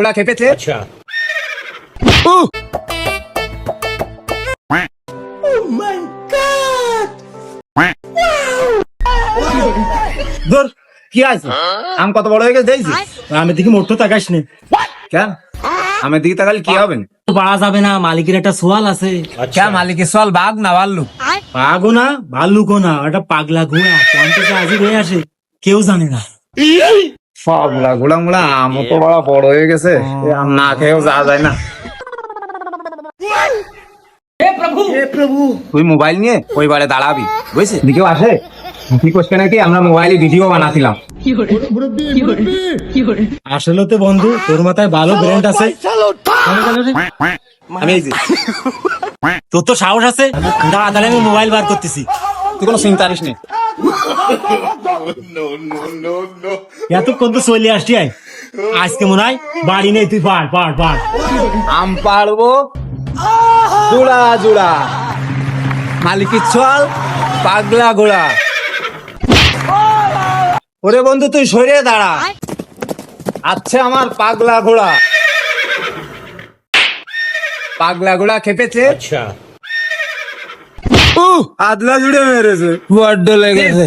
ঘোড়া খেপেছে। আচ্ছা ধর কি আছে আম কত বড় হয়ে গেছে দেখছি। আমি দেখি মোটর তাকাইস নে, কেন আমের দিকে তাকালে কি হবেন? পারা যাবে না, মালিকের একটা সোয়াল আছে। কেন মালিকের সোয়াল বাঘ না ভাল্লুক? পাগো না ভাল্লুকও না, একটা পাগলা ঘোড়া পঞ্চাশে আজি হয়ে আসে, কেউ জানে না। পাগলা ঘোড়া মোড়া আম তো বড় হয়ে গেছে, এ আম না খেয়েও যাওয়া যায় না। তুই মোবাইল নিয়ে ওই বারে দাঁড়াবি বুঝছিস, দিকেও আসে কি করছে নাকি, আমরা মোবাইলে ভিডিও বানাছিলাম। আসলে তো বন্ধু তোর মাথায় ভালো ব্র্যান্ড আছে। আমি এই যে তোর তো সাহস আছে, তাড়াতাড়ি আমি মোবাইল বার করতেছি। তুই কোনো চিন্তা করিস নে। এতক্ষণ তো চলে আসছি, আজকে মনে হয় বাড়ি নেই, তুই পার পার পার। আম পারবো জোড়া জোড়া, মালিকের সোয়াল পাগলা ঘোড়া। ওরে বন্ধু তুই সরে দাঁড়া, আচ্ছা আমার পাগলা ঘোড়া। পাগলা ঘোড়া খেপেছে, আচ্ছা আদলা জুড়ে মেরেছে, বড্ড লেগেছে।